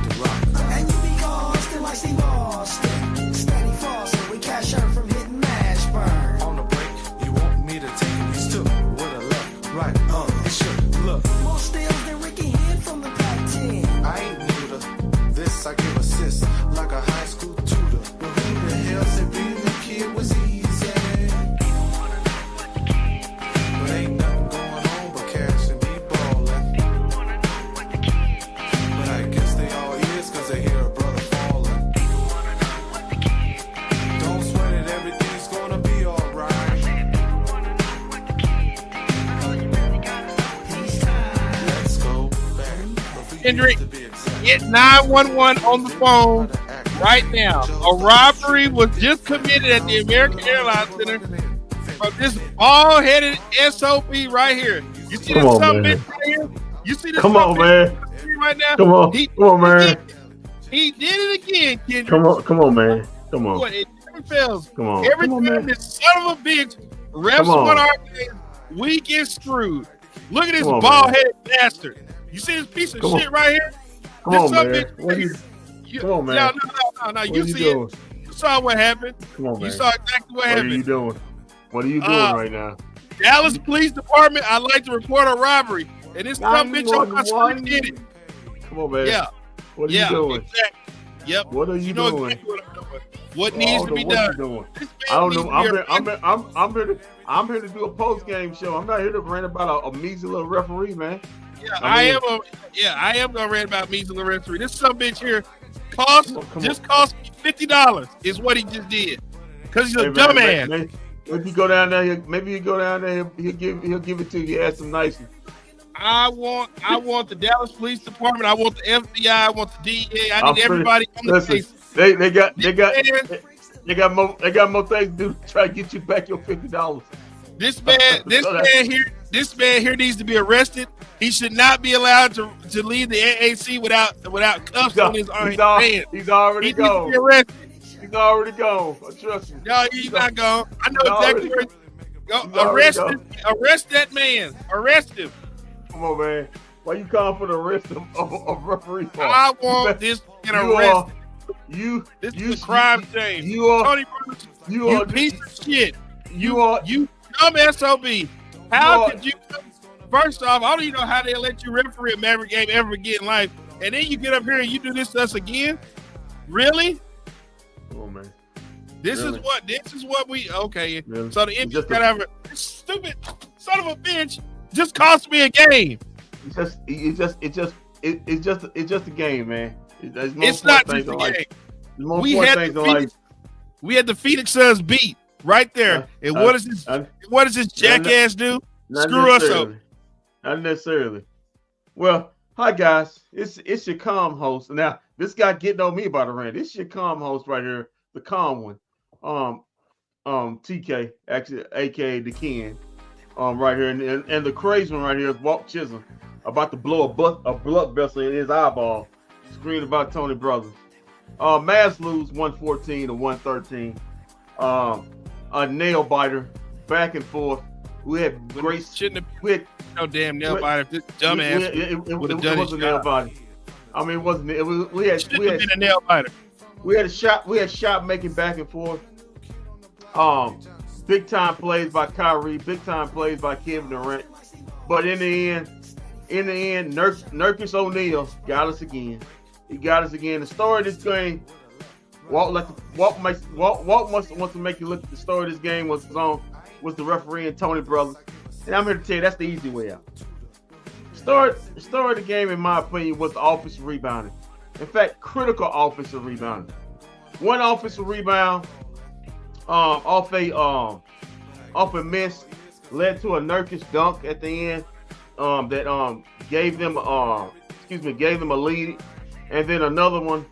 the rock. And you be Austin like Steve Austin. Steady flossing, we catch her from hitting mash burn. On the break, you want me to take it, you still with a left, right, it should look. More steals than Ricky Hen from the Pac-10. I ain't new to this, I give assists like a high school tutor. But who the hell said being a kid was easy? But ain't nothing going on but cash and be ballin'. But I guess they all is cause they hear a brother fallin'. Don't sweat it, everything's gonna be alright. Let's go back. Kendrick, get 911 on the phone right now. A robbery was just committed at the American Airlines Center from this bald-headed SOB right here. You see this son bitch right here? You see this? Come on, man. Right now? Come on, man. He did it again, Kendrick. Come on, man. Come on. It never fails. Come on. Every time this son of a bitch refs one our game, we get screwed. Look at this bald-headed bastard. You see this piece of shit right here? Come on, man. Come on, man. No. You see it. You saw what happened. Come on, man. You saw exactly what happened. What are you doing? What are you doing right now? Dallas Police Department, I'd like to report a robbery. And this dumb bitch on my screen did it. Come on, man. Yeah. What are you doing? Exactly. Yep. What are you doing? Exactly what I'm doing. What needs to be done? I don't know. I'm here to do a post game show. I'm not here to rant about a measly little referee, man. Yeah, I am gonna rant about measly little referee. This some bitch here cost me $50 is what he just did. Cause he's a dumbass. Maybe you go down there. He'll give it to you. Ask him nicely. I want the Dallas Police Department. I want the FBI. I want the DEA. I need everybody on the case. They got more things to do to try to get you back your $50. This man here needs to be arrested. He should not be allowed to leave the AAC without cuffs on his hands. He's already gone. He's arrested. He's already gone. I trust you. No, he's not gone. I know exactly where. Go arrest that man. Arrest him. Come on, man. Why you calling for the arrest of referee? I want this man arrested. This is a crime shame. Tony Bruce, you piece of shit. You dumb SOB. How could you? First off, I don't even know how they let you referee a Maverick game ever again in life, and then you get up here and you do this to us again. Really? Come on, man. This is what we okay. Really? So the NBA gotta have a stupid son of a bitch just cost me a game. It's just a game, man. It's not just a game. We had the Phoenix Suns beat right there. And what does this jackass do? Screw us up. Not necessarily. Well, hi guys. It's your calm host. Now, this guy getting on me about a rant. This is your calm host right here, the calm one. TK, actually, aka the Ken. Right here. And the crazy one right here is Walt Chisholm about to blow a blood vessel in his eyeball. Screaming about Tony Brothers. Mavs lose 114 to 113. A nail biter, back and forth. We had great. No damn nail biter. This dumbass would have done his nail biter. I mean, it wasn't. We had been a nail biter. We had shot making back and forth. Big time plays by Kyrie. Big time plays by Kevin Durant. But in the end, Nurkic O'Neal got us again. He got us again. The story of this game, Walt wants to make you look at the story of this game was the referee and Tony Brothers. And I'm here to tell you that's the easy way out. The story of the game, in my opinion, was the offensive rebounding. In fact, critical offensive rebounding. One offensive rebound off a miss led to a Nurkic dunk at the end that gave them a lead. And then another one,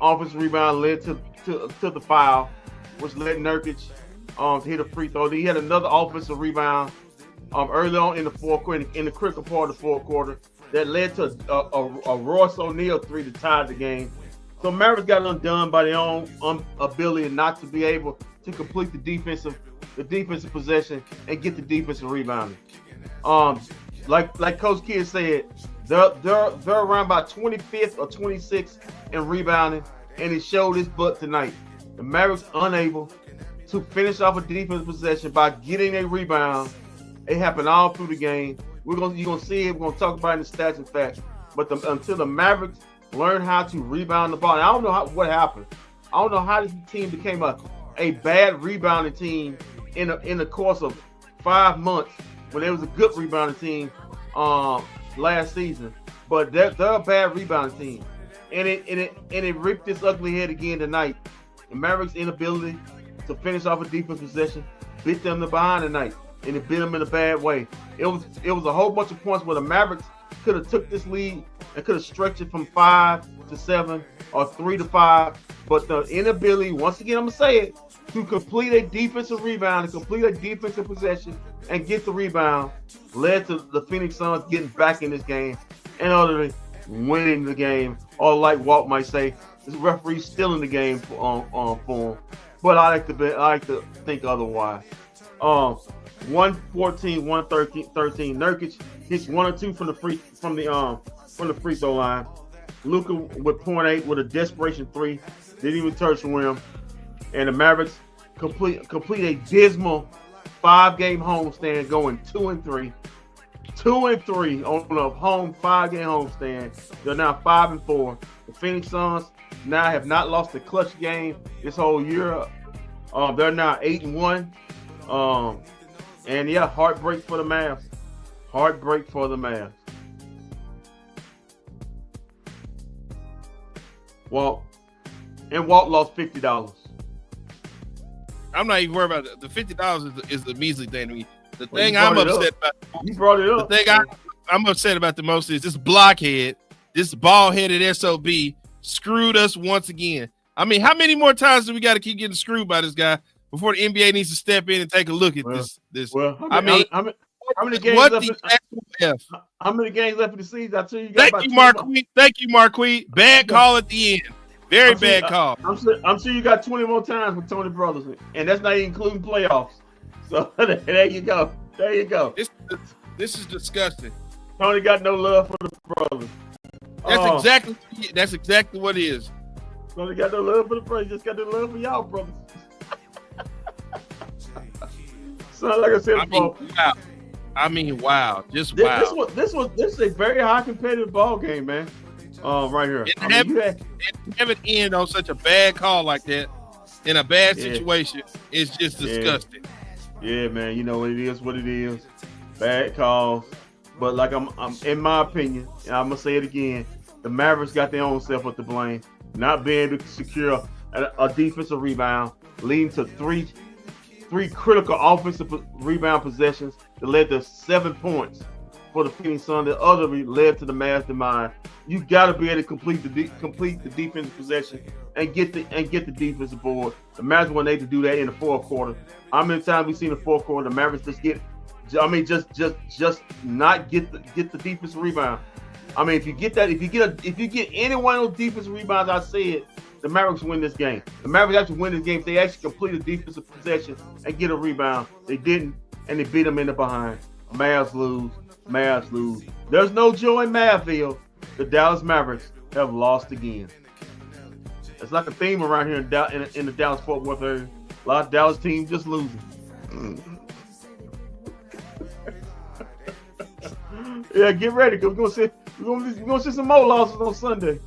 offensive rebound led to the foul, which led Nurkic hit a free throw. He had another offensive rebound early on in the fourth quarter, in the critical part of the fourth quarter, that led to a Royce O'Neal three to tie the game. So Mavericks got undone by their own ability not to be able to complete the defensive possession and get the defensive rebounding. Like Coach Kidd said, They're around about 25th or 26th in rebounding, and it showed its butt tonight. The Mavericks unable to finish off a defensive possession by getting a rebound. It happened all through the game. You're gonna see it. We're gonna talk about it in the stats and facts. But until the Mavericks learn how to rebound the ball, and I don't know what happened. I don't know how this team became a bad rebounding team in the course of 5 months when it was a good rebounding team last season. But they're a bad rebounding team, and it ripped its ugly head again tonight. The Mavericks' inability to finish off a defensive possession bit them the behind tonight, and it bit them in a bad way. It was a whole bunch of points where the Mavericks could have took this lead and could have stretched it from 5 to 7 or 3 to 5, but the inability, once again, I'm gonna say it, to complete a defensive rebound, to complete a defensive possession, and get the rebound, led to the Phoenix Suns getting back in this game and ultimately winning the game, or like Walt might say, this referee stealing the game for him. But I like to think otherwise. 114, 113. Nurkic hits 1 or 2 from the free throw line. Luka with 0.8 with a desperation 3, didn't even touch the rim. And the Mavericks complete a dismal 5-game homestand, going 2-3. 2-3 on a home 5-game homestand. They're now 5-4. The Phoenix Suns now have not lost a clutch game this whole year. They're now 8-1. And yeah, heartbreak for the Mavs. Heartbreak for the Mavs. Walt lost $50. I'm not even worried about it. The $50 is the measly thing to me. The thing I'm upset about. You brought it up. The thing I'm upset about the most is this blockhead, this bald-headed SOB screwed us once again. I mean, how many more times do we got to keep getting screwed by this guy before the NBA needs to step in and take a look at this? Well, how many games left? How many games left in the season? I tell you. Thank you, Marquis. Bad call at the end. Very bad call. I'm sure you got 20 more times with Tony Brothers, and that's not even including playoffs. So there you go. There you go. This is disgusting. Tony got no love for the brothers. That's exactly what it is. Tony got no love for the brothers. Just got no love for y'all brothers. So like I said, wow. Just wow. This is a very high competitive ball game, man. Right here. It never end on such a bad call like that in a bad situation. It's just disgusting. Yeah, man. You know it is what it is. Bad calls, but like I'm in my opinion, and I'm gonna say it again. The Mavericks got their own self with the blame, not being able to secure a defensive rebound, leading to three critical offensive rebound possessions that led to 7 points for the Phoenix Suns. The other led to the Mavs' demise. You got to be able to complete the defensive possession and get the defensive board. The Mavs weren't able to do that in the fourth quarter. How many times we've seen the fourth quarter the Mavericks just not get the defensive rebound? I mean, if you get any one of those defensive rebounds, I said the Mavericks win this game. The Mavericks actually win this game if they actually complete a defensive possession and get a rebound. They didn't, and they beat them in the behind. Mavs lose. There's no joy in Mavville. The Dallas Mavericks have lost again. It's like a theme around here in the Dallas-Fort Worth area. A lot of Dallas teams just losing. Yeah, get ready, because we're gonna see some more losses on Sunday.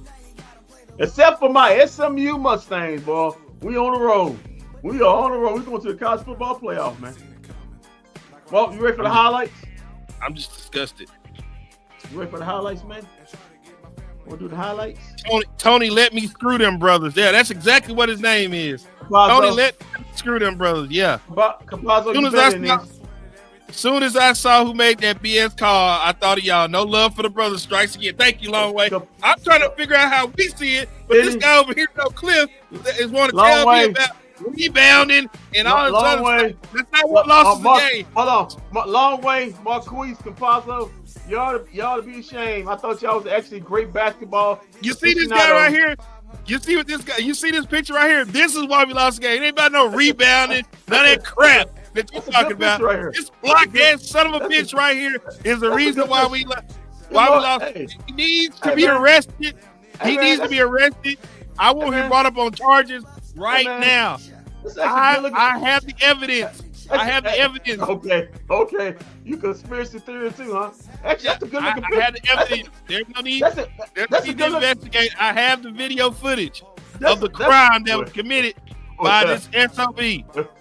Except for my SMU Mustangs, boy. We on the road. We are on the road. We're going to the college football playoff, man. Well, you ready for the highlights? I'm just disgusted. You ready for the highlights, man? Want to do the highlights? Tony, let me screw them brothers. Yeah, that's exactly what his name is. Tony, let me screw them brothers. Yeah. Soon as I saw who made that BS call, I thought of y'all. No love for the brothers. Strikes again. Thank you, Long Way. I'm trying to figure out how we see it, but this guy over here, Cliff, is want to tell me about rebounding and all this other stuff. That's not what lost the game. Hold on. Long Way, Marquise, Compazzo, y'all to be ashamed. I thought y'all was actually great basketball. You see this guy right here? You see what this guy? You see this picture right here? This is why we lost the game. It ain't about no rebounding, none of that crap that you're talking about. Right, this block ass son of a bitch right here is the reason why we lost. Why we lost? He needs to be arrested. He needs to be arrested. I want him brought up on charges right now. I have the evidence. I have the evidence. Okay. You conspiracy theory too, huh? Actually, that's a good looking picture. I have the evidence. There's no need. There's no need to investigate. I have the video footage of the crime that was committed by this SOB.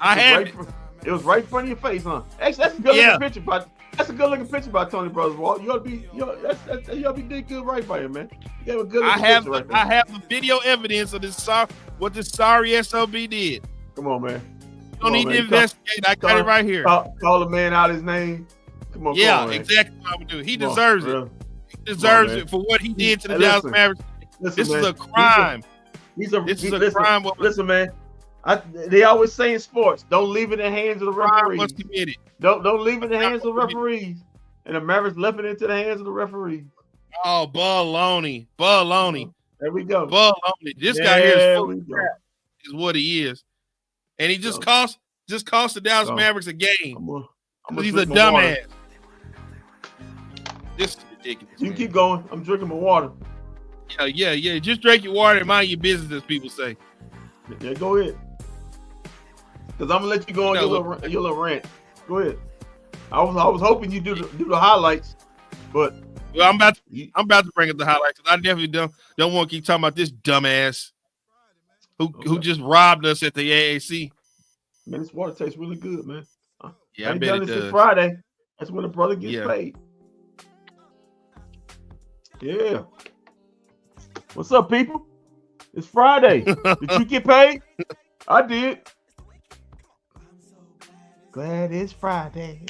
I have it. It was right in front of your face, huh? Actually, that's a good looking picture, but that's a good looking picture by Tony Brothers. Walt, you ought to be did good right by him, man. You have a good looking picture right there. I have the video evidence of this what this sorry SOB did. Come on, man. You don't need to investigate. I got it right here. Call the man out his name. Come on, exactly what I'm gonna do. He deserves it. He deserves it for what he did to the Dallas Mavericks. This is a crime. This is a crime. Listen, man. They always say in sports, don't leave it in the hands of the referees. Don't leave it in the hands of the referees. And the Mavericks left it into the hands of the referees. Oh, baloney. There we go. Baloney. This guy here is full of crap, is what he is. And he just cost the Dallas Mavericks a game. He's a dumbass. This is ridiculous. You can keep going. I'm drinking my water. Yeah. Just drink your water and mind your business, as people say. Yeah, go ahead. Because I'm gonna let you go on your little rant. Go ahead. I was hoping you do the highlights, but I'm about to bring up the highlights. I definitely don't want to keep talking about this dumbass who just robbed us at the AAC. Man, this water tastes really good, man. Yeah, I bet it does. Since Friday. That's when the brother gets paid. Yeah. What's up, people? It's Friday. Did you get paid? I did. Glad it's Friday.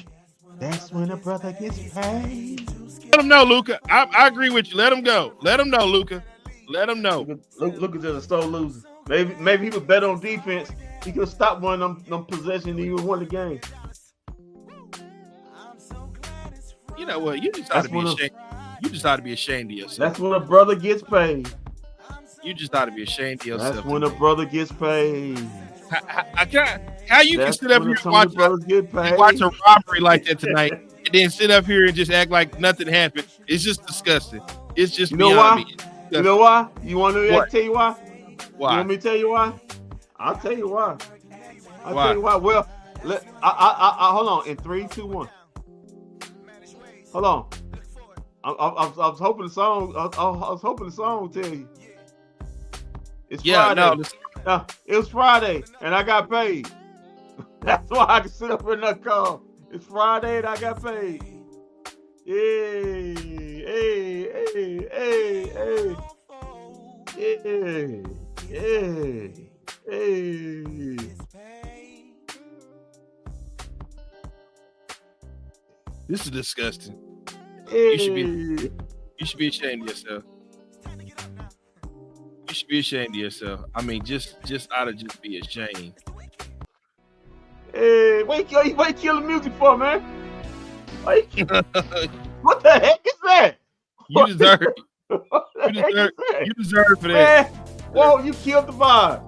That's when a brother gets paid. Let him know, Luka. I agree with you. Let him go. Let him know, Luka. Let him know. Luka's just a sole loser. Maybe he was better on defense. He could have stopped one of them possessions and he would have won the game. You know what? You just ought to be ashamed. You just ought to be ashamed of yourself. That's when a brother gets paid. You just ought to be ashamed of yourself. That's when a brother gets paid. How you can sit up here and watch a robbery like that tonight and then sit up here and just act like nothing happened? It's just disgusting. It's just beyond me. You know why? You want to tell you why? Why? You want me to tell you why? I'll tell you why. Tell you why. Well, I hold on. In 3, 2, 1. Hold on. I was hoping the song. I was hoping the song would tell you. It's Friday. No, it was Friday, and I got paid. That's why I can sit up in that car. It's Friday, and I got paid. Hey. This is disgusting. Hey. You should be ashamed of yourself. You should be ashamed of yourself. I mean, just ought to just be ashamed. Hey, what you killing music for, man? What the heck is that? You deserve it. You deserve for that. Man, whoa, you killed the vibe.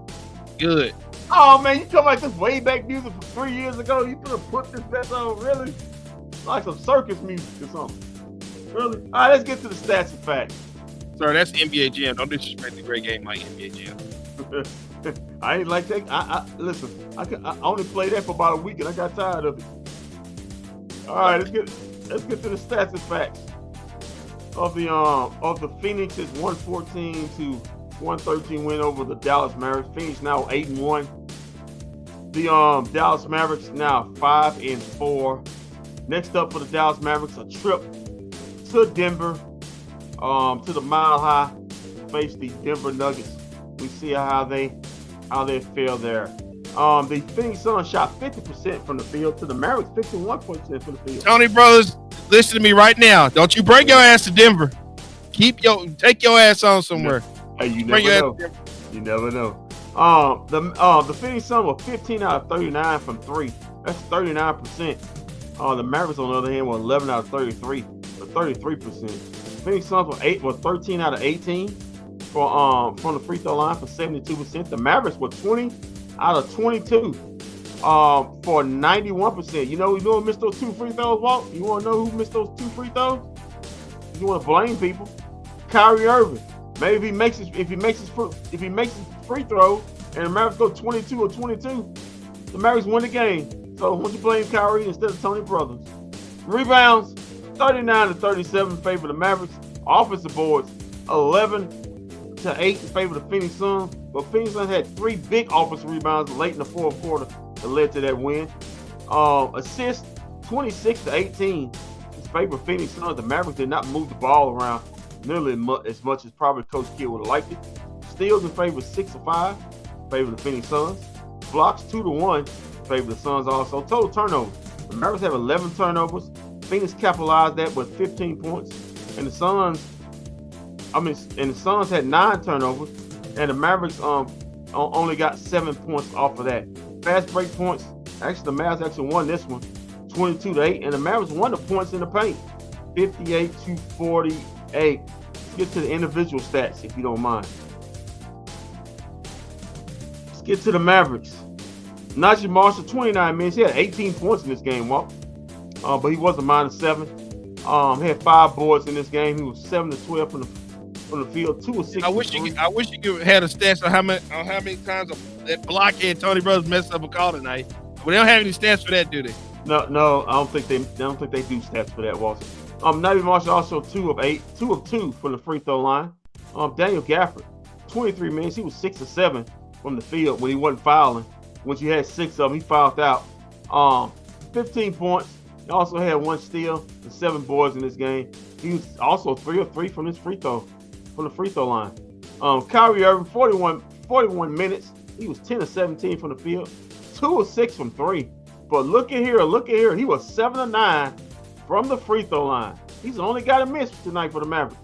Good. Oh, man, you talking about this way back music from 3 years ago? You could have put this mess on, really? Like some circus music or something. Really? All right, let's get to the stats and facts. Sorry, that's NBA Jam. Don't disrespect the great game like NBA Jam. I ain't like that. Listen. I only played that for about a week and I got tired of it. All right, let's get to the stats and facts of the Phoenix's 114 to 113 win over the Dallas Mavericks. Phoenix now 8-1. The Dallas Mavericks now 5-4. Next up for the Dallas Mavericks, a trip to Denver, to the Mile High, face the Denver Nuggets. We see how they feel there. The Phoenix Suns shot 50% from the field to the Mavericks 51% from the field. Tony Brothers, listen to me right now. Don't you bring your ass to Denver. Take your ass on somewhere. Hey, you never know. The Phoenix Suns were 15 out of 39 from 3. That's 39%. The Mavericks, on the other hand, were 11 out of 33, or 33%. Phoenix Suns were 13 out of 18 from the free throw line for 72%. The Mavericks were 20 out of 22 for 91%. You know who missed those 2 free throws, Walt? You want to know who missed those 2 free throws? you want to blame people, Kyrie Irving. Maybe if he makes his free throw and the Mavericks go 22 or 22, the Mavericks win the game. So why don't you blame Kyrie instead of Tony Brothers? Rebounds, 39-37 in favor of the Mavericks. Offensive boards, 11-8 in favor of the Phoenix Suns. But Phoenix Suns had 3 big offensive rebounds late in the fourth quarter that led to that win. Assists, 26-18 in favor of Phoenix Suns. The Mavericks did not move the ball around nearly as much as probably Coach Kidd would have liked it. Steals in favor of 6-5 in favor of the Phoenix Suns. Blocks 2-1 in favor of the Suns also. Total turnovers. The Mavericks have 11 turnovers. Phoenix capitalized that with 15 points. And the Suns had 9 turnovers. And the Mavericks only got 7 points off of that. Fast break points. Actually, the Mavs actually won this one, 22-8. And the Mavericks won the points in the paint, 58-48. Let's get to the individual stats, if you don't mind. Let's get to the Mavericks. Najee Marshall, 29 minutes. He had 18 points in this game, Walt. But he was a -7. He had 5 boards in this game. He was 7-12 from the field, 2 of 6. I wish you had a stats on how many times that blockhead Tony Brothers messed up a call tonight. But they don't have any stats for that, do they? No, I don't think they do stats for that, Walter. Najee Marshall also 2 of 2 from the free throw line. Daniel Gafford, 23 minutes. He was 6 of 7 from the field when he wasn't fouling. Once you had 6 of them, he fouled out. 15 points. He also had 1 steal and 7 boards in this game. He was also 3 of 3 from the free throw line. Kyrie Irving, 41 minutes. He was 10 of 17 from the field, 2 of 6 from 3. But look at here. He was 7 of 9 from the free throw line. He's the only guy to miss tonight for the Mavericks.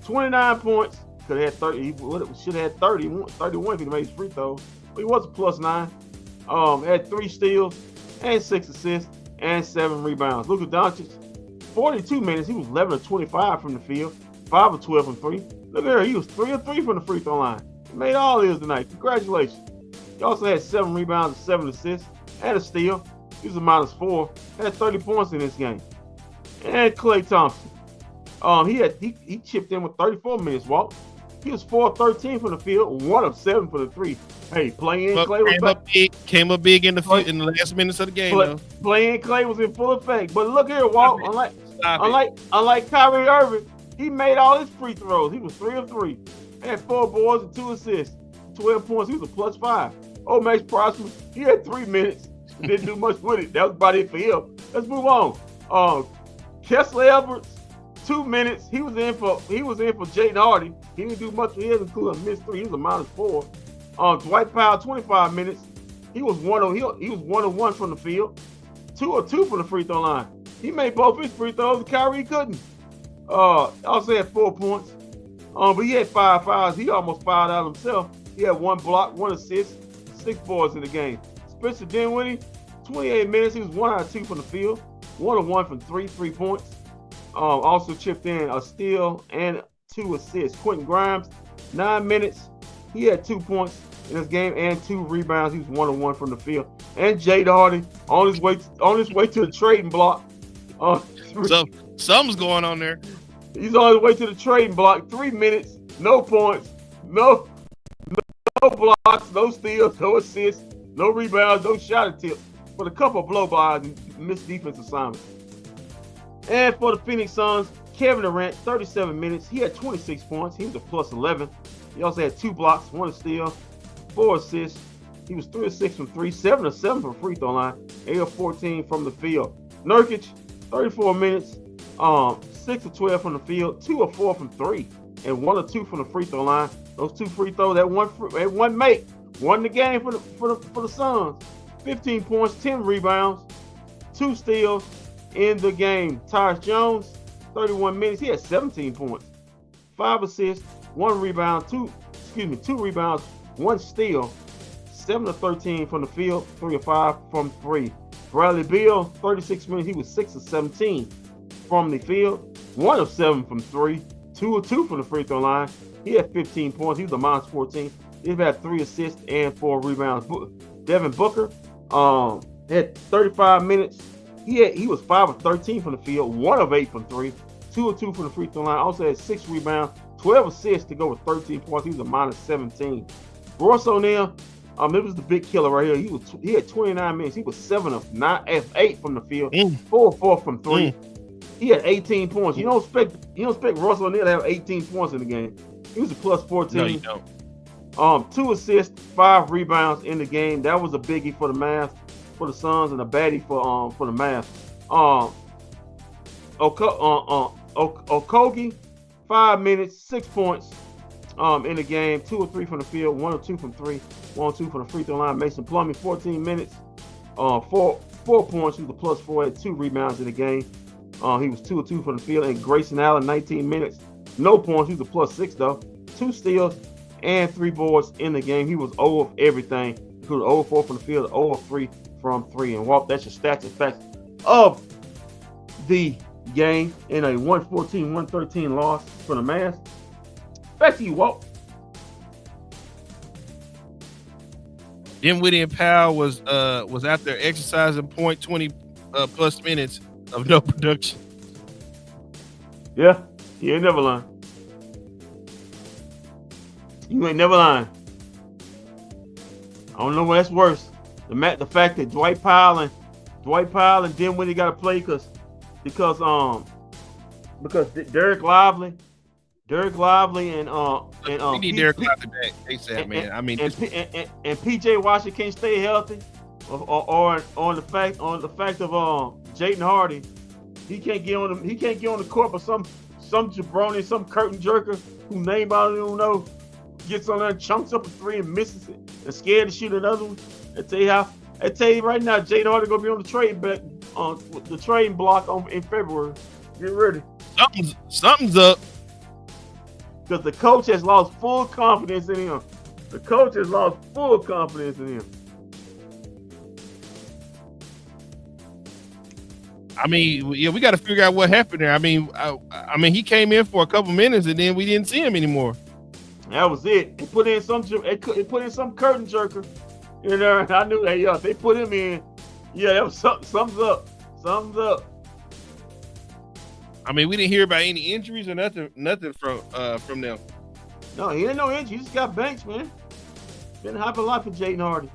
29 points. Could have had 30. He should have had 31 if he made his free throw. But he was a +9. Had 3 steals and 6 assists and 7 rebounds. Luka Doncic, 42 minutes. He was 11 of 25 from the field, 5 of 12 from 3. Look at here. He was 3 of 3 from the free throw line. He made all his tonight. Congratulations. He also had 7 rebounds and 7 assists and a steal. He was a -4. Had 30 points in this game. And Klay Thompson. He chipped in with 34 minutes, Walt. He was 4 of 13 from the field, 1 of 7 for the 3. Hey, playing Klay was came up big in the last minutes of the game. Playing Klay was in full effect. But look here, Walt. Unlike Kyrie Irving, he made all his free throws. He was 3 of 3. Had 4 boards and 2 assists, 12 points. He was a +5. Max Prosper, he had 3 minutes. Didn't do much with it. That was about it for him. Let's move on. Kessler Edwards, 2 minutes. He was in for Jaden Hardy. He didn't do much for him, including a missed 3. He was a -4. Dwight Powell, 25 minutes. He was 1 of 1 from the field, 2 of 2 from the free throw line. He made both his free throws, and Kyrie couldn't. Also had 4 points. But he had 5 fouls. He almost fouled out himself. He had 1 block, 1 assist, 6 boards in the game. Spencer Dinwiddie, 28 minutes. He was 1 out of 2 from the field, 1 of 1 from 3 points. Also chipped in a steal and 2 assists. Quentin Grimes, 9 minutes. He had 2 points in this game and 2 rebounds. He was 1 of 1 from the field. And Jaden Hardy on his way to the trading block. So something's going on there. He's on his way to the trading block. 3 minutes, no points, no blocks, no steals, no assists, no rebounds, no shot attempts, but a couple of blow-bys and missed defense assignments. And for the Phoenix Suns, Kevin Durant, 37 minutes. He had 26 points. He was a +11. He also had 2 blocks, 1 steal, 4 assists. He was 3 of 6 from 3, 7 of 7 from free throw line, 8 of 14 from the field. Nurkic, 34 minutes, 6 of 12 from the field, 2 of 4 from 3, and 1 of 2 from the free throw line. Those 2 free throws, that one make, won the game for the Suns. 15 points, 10 rebounds, 2 steals in the game. Tyus Jones, 31 minutes. He had 17 points, 5 assists, 1 rebound, 2 rebounds, 1 steal, 7 of 13 from the field, 3 of 5 from 3. Bradley Beal, 36 minutes. He was 6 of 17 from the field, 1 of 7 from 3, 2 of 2 from the free throw line. He had 15 points. He was a -14. He had 3 assists and 4 rebounds. Devin Booker had 35 minutes. He was 5 of 13 from the field, 1 of 8 from 3, 2 of 2 from the free throw line. Also had 6 rebounds, 12 assists to go with 13 points. He was a minus 17. Royce O'Neal, it was the big killer right here. He had 29 minutes. He was 7 of 8 from the field, 4 of 4 from 3. He had 18 points. You don't expect Royce O'Neal to have 18 points in the game. He was a plus 14. No, you don't. 2 assists, 5 rebounds in the game. That was a biggie for the Mavs, for the Suns, and a baddie for the Mavs. Okogie, 5 minutes, 6 points in the game. 2 of 3 from the field, 1 of 2 from 3, 1 of 2 from the free throw line. Mason Plumlee, 14 minutes, 4 points. He was a plus 4, had 2 rebounds in the game. He was 2 of 2 from the field. And Grayson Allen, 19 minutes, no points. He was a plus 6 though. 2 steals and 3 boards in the game. He was 0 of everything. He was 0 of 4 from the field, 0 of 3 from 3. And Walt, that's your stats and facts of the game in a 114-113 loss for the Mavs. Back to you, Walt. Dinwiddie and Powell was out there exercising 20 plus minutes of no production. Yeah, you ain't never lying. You ain't never lying. I don't know what's worse. The fact that Dwight Powell and Dinwiddie got to play because Derek Lively and we need Derek Lively back ASAP, man. I mean, and PJ Washington can't stay healthy, or on the fact of Jaden Hardy, he can't get on the court, but some jabroni, some curtain jerker whose name I don't know, gets on there and chunks up a 3 and misses it and scared to shoot another one. I tell you right now, Jaden Hardy gonna be on the trading block in February. Get ready. Something's up. Because the coach has lost full confidence in him. I mean, yeah, we got to figure out what happened there. I mean, he came in for a couple minutes and then we didn't see him anymore. That was it. They put in some curtain jerker in there. And I knew that. Yeah, if they put him in, yeah, that was something's up. Something's up. I mean, we didn't hear about any injuries or nothing from them. No, he ain't no injury. He just got benched, man. Been happen a lot for Jaden Hardy.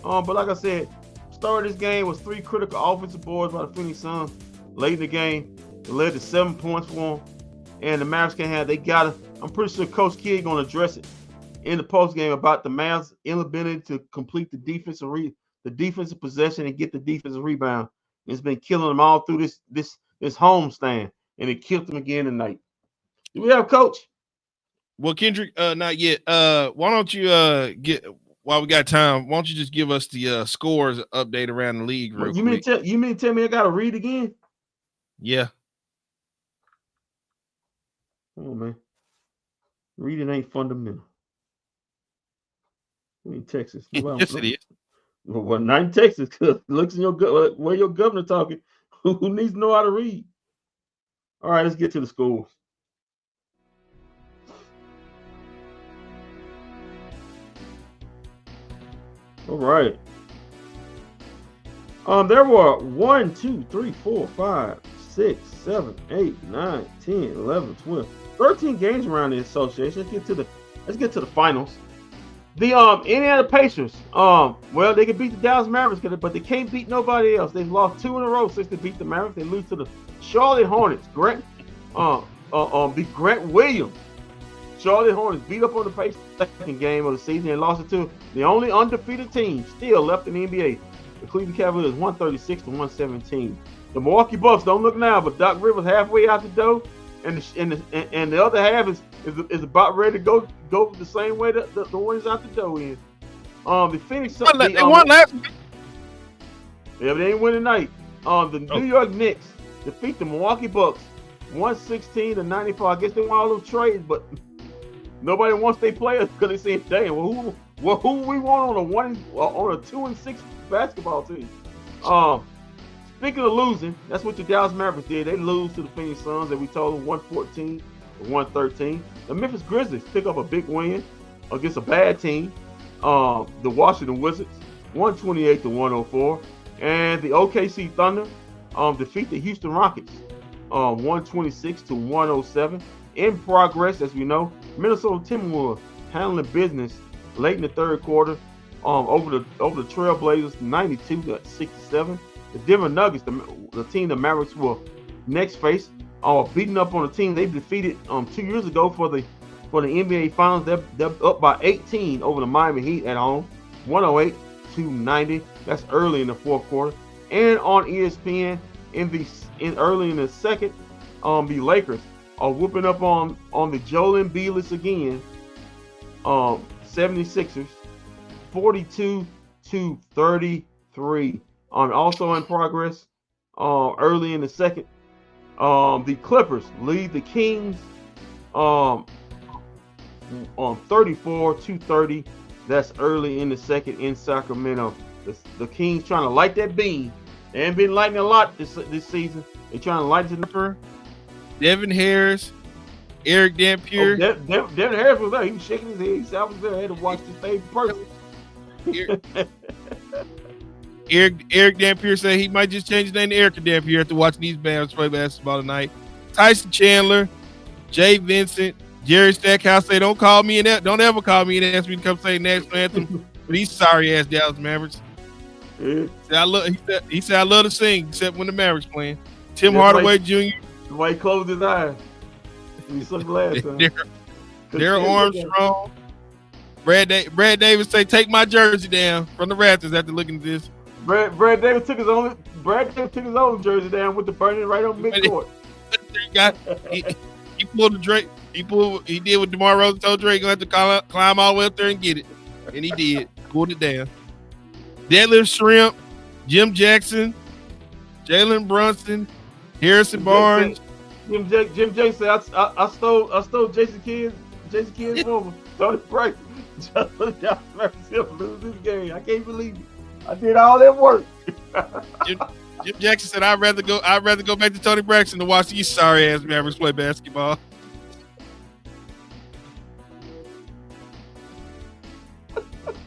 But like I said, start of this game was 3 critical offensive boards by the Phoenix Suns late in the game. It led to 7 points for them. And the Mavericks I'm pretty sure Coach Kidd gonna address it in the post game about the Mavs' inability to complete the defensive possession and get the defensive rebound. It's been killing them all through this home stand. And it killed them again tonight. Do we have a coach? Well, Kendrick, not yet. Why don't you while we got time, why don't you just give us the scores update around the league real quick? You mean tell me I gotta read again? Yeah. Oh man. Reading ain't fundamental. We in Texas. Yes, it is. Well, not in Texas, because looks in where your governor talking. Who needs to know how to read? All right, let's get to the scores. All right. There were 1, 2, 3, 4, 5, 6, 7, 8, 9, 10, 11, 12, 13 games around the association. Let's get to the finals. The Indiana Pacers. Well, they can beat the Dallas Mavericks, but they can't beat nobody else. They've lost 2 in a row since they beat the Mavericks. They lose to the Charlotte Hornets. Grant Williams. Charlotte Hornets beat up on the Pacers second game of the season and lost it to the only undefeated team still left in the NBA. The Cleveland Cavaliers 136-117. The Milwaukee Bucks, don't look now, but Doc Rivers halfway out the door, and the other half is about ready to go the same way that the one is out the door in. The Phoenix they won last week. Yeah, but they ain't win tonight. New York Knicks defeat the Milwaukee Bucks 116-94. I guess they won all those trades, but nobody wants their players because they say, "Damn, who we want on a 2-6 basketball team?" Speaking of losing, that's what the Dallas Mavericks did. They lose to the Phoenix Suns, and we told them 114-113. The Memphis Grizzlies pick up a big win against a bad team, the Washington Wizards, 128-104, and the OKC Thunder defeat the Houston Rockets, 126-107. In progress, as we know, Minnesota Timberwolves handling business late in the third quarter over the Trailblazers 92-67. The Denver Nuggets, the team the Mavericks will next face, beating up on the team they defeated 2 years ago for the NBA Finals. They're up by 18 over the Miami Heat at home, 108-90. That's early in the fourth quarter. And on ESPN early in the second, the Lakers are whooping up on the Joel Embiid again. 76ers, 42-33. Also in progress, early in the second, the Clippers lead the Kings on 34-30. That's early in the second in Sacramento. The Kings trying to light that beam. They ain't been lighting a lot this season. They trying to light it. Devin Harris, Eric Dampier. Devin Harris was there. He was shaking his head. He said, I was there. I had to watch this thing person. Eric Dampier said he might just change his name to Eric Dampier after watching these Mavericks play basketball tonight. Tyson Chandler, Jay Vincent, Jerry Stackhouse say, don't ever call me and ask me to come say national anthem for these sorry ass Dallas Mavericks. Yeah. He said I love to sing except when the Mavericks playing. Tim Hardaway Jr. Why he closed his eyes? He sucked last time. Darryl Armstrong. Brad Davis say, take my jersey down from the Raptors after looking at this. Brad Davis took his own jersey down with the burning right on midcourt. He pulled the Drake. He did what DeMar Rosen told Drake. Gonna have to climb all the way up there and get it, and he did. Pulled it down. Deadlift Shrimp, Jim Jackson, Jalen Brunson, Harrison Barnes. Jim Jackson said, I stole Jason Kidd's woman. Tony Price. Just lose this game. I can't believe it. I did all that work. Jim Jackson said, I'd rather go back to Tony Braxton to watch these sorry ass Mavericks play basketball.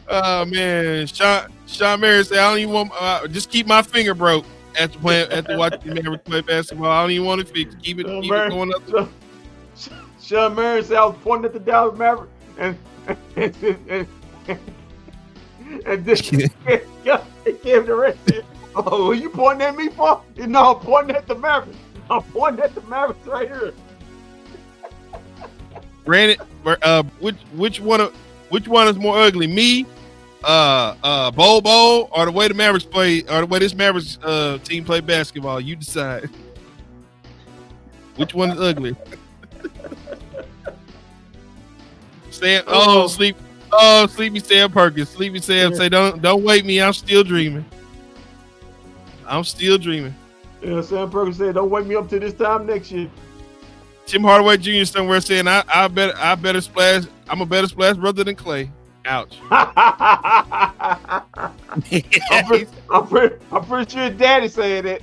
Oh man, Sean Mary said, I don't even want just keep my finger broke after watching the Mavericks play basketball. I don't even want to fix it. Keep it going up. Sean Mary said, I was pointing at the Dallas Mavericks and this Kevin Durant said, oh, you pointing at me for? No, I'm pointing at the Mavericks. I'm pointing at the Mavericks right here. Brandon, which one is more ugly? Me, Bobo, or the way the Mavericks play, or the way this Mavericks team play basketball? You decide. Which one is ugly? Sleepy Sam Perkins. Sleepy Sam say, don't wake me. I'm still dreaming. Yeah, Sam Perkins said, don't wake me up till this time next year. Tim Hardaway Jr. somewhere saying, I better splash. I'm a better splash brother than Clay. Ouch. I'm pretty sure Daddy said that.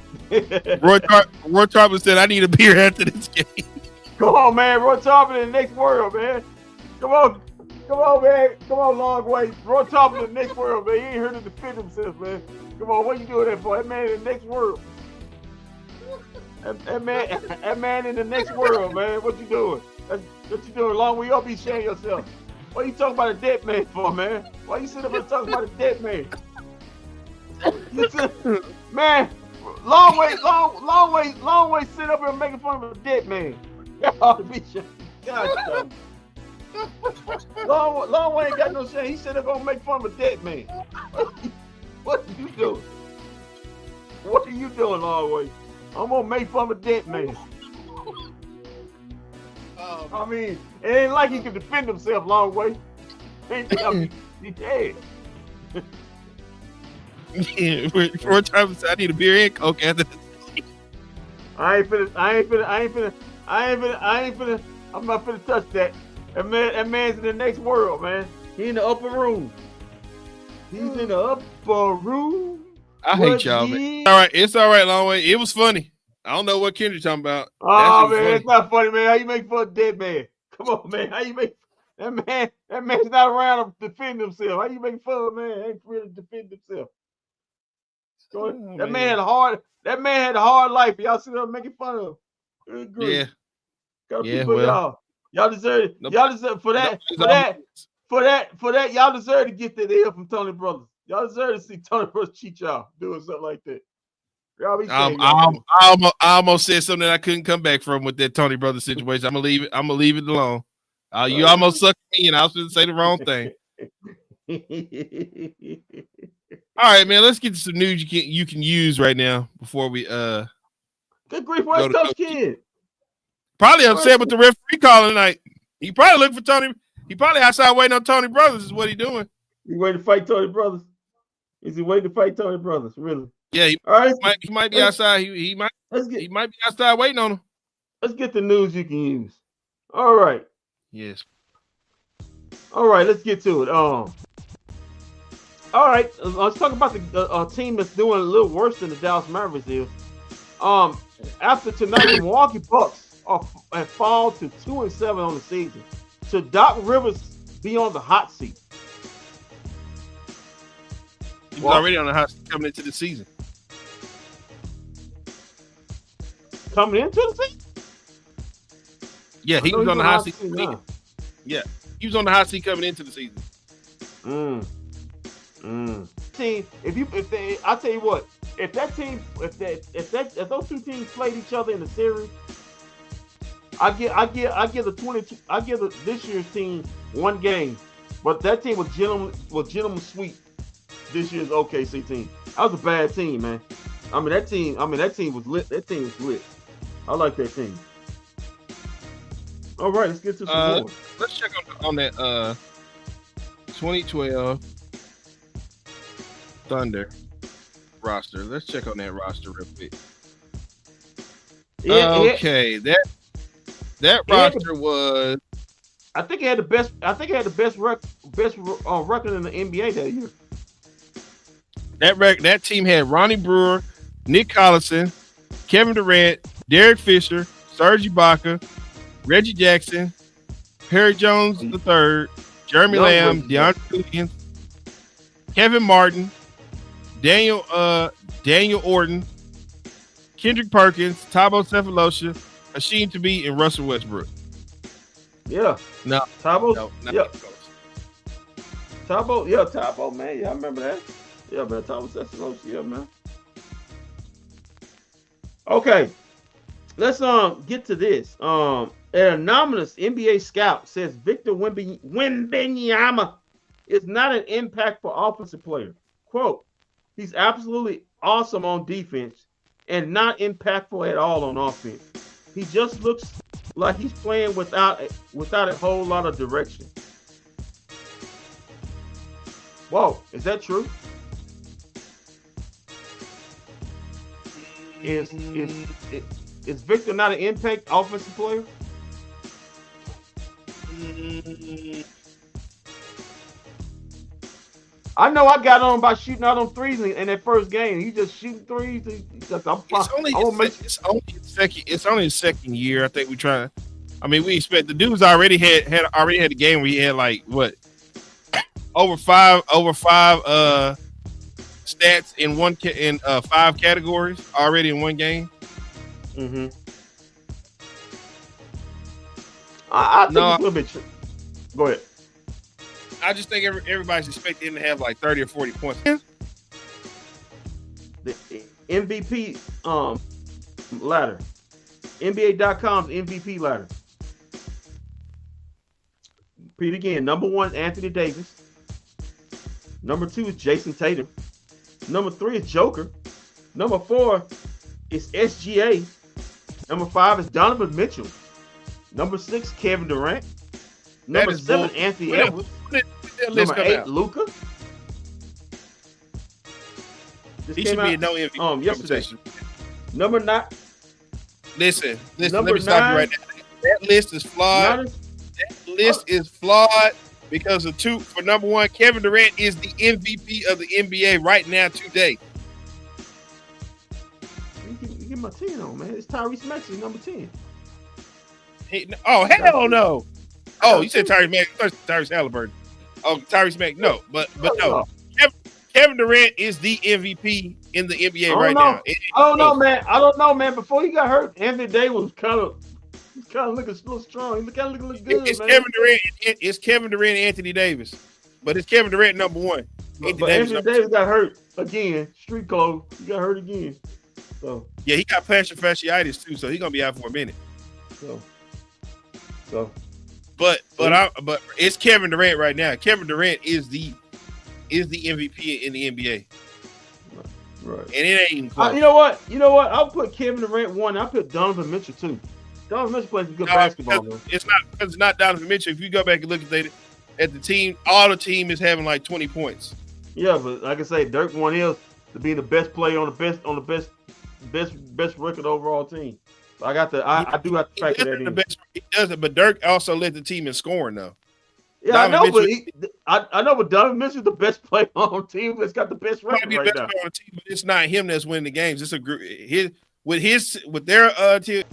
Roy Tarplin said, I need a beer after this game. Come on, man. Roy Tarplin in the next world, man. Come on, man. Come on, long way. Roy Tarplin in the next world, man. He ain't here to defend himself, man. Come on, what you doing that for? That man in the next world. That man in the next world, man. What you doing? What you doing? Long way up, be sharing yourself. What you talking about a dead man for, man? Why you sitting up and talking about a dead man? Man, long way sit up here and making fun of a dead man. God, long way ain't got no shame. He said they're gonna make fun of a dead man. What are you doing? What are you doing, long way? I'm gonna make fun of a dead man. I mean, it ain't like he can defend himself, long way. He's dead. Yeah, 4 times I need a beer and Coke after this. I'm not finna touch that. That man's in the next world, man. He in the upper room. He's in the upper room. I hate y'all, man. All right, it's all right, long way. It was funny. I don't know what Kendrick's talking about. Oh man, it's not funny, man. How you make fun of dead man? Come on, man. How you make that man's not around to defend himself. How you make fun of man? Ain't really defend himself. That man had a hard life. Y'all sit there making fun of him. Yeah. Well, y'all deserve it. Y'all deserve for that. Y'all deserve to get that L from Tony Brothers. Y'all deserve to see Tony Brothers cheat y'all doing something like that. I almost said something that I couldn't come back from with that Tony Brothers situation. I'm gonna leave it alone. You almost sucked me, and I was going to say the wrong thing. All right, man. Let's get to some news you can use right now before we Good grief, where's Coach Kid? Probably upset with the referee calling tonight. He probably looking for Tony. He probably outside waiting on Tony Brothers. Is what he doing. He waiting to fight Tony Brothers. Is he waiting to fight Tony Brothers? Really? Yeah. He might be outside. He might be outside waiting on him. Let's get the news you can use. All right. Yes. All right. Let's get to it. All right. Let's talk about the team that's doing a little worse than the Dallas Mavericks is. After tonight, the Milwaukee Bucks have fallen to 2-7 on the season. Should Doc Rivers be on the hot seat? He was already on the hot seat coming into the season. Coming into the season? Yeah, he was on the hot seat. Yeah, he was on the hot seat coming into the season. Team, I tell you what, if those two teams played each other in the series, I give this year's team one game, but that team was gentleman sweep this year's OKC team. That was a bad team, man. That team was lit. That team was lit. I like that team. All right, let's get to some more. Let's check on that 2012 Thunder roster. Let's check on that roster real quick. Okay, that roster was. I think it had the best. I think it had the best record in the NBA that year. That team had Ronnie Brewer, Nick Collison, Kevin Durant, Derek Fisher, Serge Ibaka, Reggie Jackson, Perry Jones III, Jeremy Lamb, DeAndre Wiggins, Kevin Martin, Daniel Orton, Kendrick Perkins, Thabo Sefolosha, Hasheem Thabeet, and Russell Westbrook. Yeah. No. Thabo. No, yeah. Thabo. Yeah, Thabo, man. Yeah, I remember that. Yeah, man. Thabo Sefolosha. Yeah, man. Okay. Let's get to this. An anonymous NBA scout says Victor Wembanyama is not an impactful offensive player. Quote, he's absolutely awesome on defense and not impactful at all on offense. He just looks like he's playing without a whole lot of direction. Whoa, is that true? Is Victor not an impact offensive player? I know I got on by shooting out on threes in that first game. He just shooting threes. It's only his second year. I think we try. I mean, we expect the dudes already had a game where he had like what over five stats in 5 categories already in one game. Mm-hmm. I think it's a little bit true. Go ahead. I just think everybody's expecting him to have like 30 or 40 points. The MVP ladder. NBA.com's MVP ladder. Repeat again. Number 1, Anthony Davis. Number 2 is Jason Tatum. Number 3 is Joker. Number 4 is SGA. Number 5 is Donovan Mitchell. Number 6, Kevin Durant. Number 7, Anthony Edwards. Number 8, Luka. He should be a no MVP yesterday. Number 9. Listen. Let me stop you right now. That list is flawed. That list is flawed because of for number 1, Kevin Durant is the MVP of the NBA right now today. You get my 10 on, man. It's Tyrese Maxey, number 10. Hell no. Oh, you said Tyrese Maxey. Tyrese Halliburton. Oh, Tyrese Maxey. No, but no. Kevin Durant is the MVP in the NBA right now. I don't know, man. I don't know, man. Before he got hurt, Anthony Davis was kind of looking a little strong. He kind of look good, it's man. Kevin Durant. It's Kevin Durant and Anthony Davis. But it's Kevin Durant number one. But Anthony Davis got hurt again. Street clothes. He got hurt again. So yeah, he got plantar fasciitis too. So he's gonna be out for a minute. But it's Kevin Durant right now. Kevin Durant is the MVP in the NBA. Right. And it ain't even close. You know what? I'll put Kevin Durant 1. I'll put Donovan Mitchell 2. Donovan Mitchell plays good basketball, though. It's not Donovan Mitchell. If you go back and look at the team, all the team is having like 20 points. Yeah, but like I say, Dirk won his to be the best player on the best record overall team. So I do have to factor that in. He doesn't, but Dirk also led the team in scoring though. Yeah, I know, but Donovan Mitchell is the best player on the team that's got the best record right now. On the team, but it's not him that's winning the games. It's a group. With their team.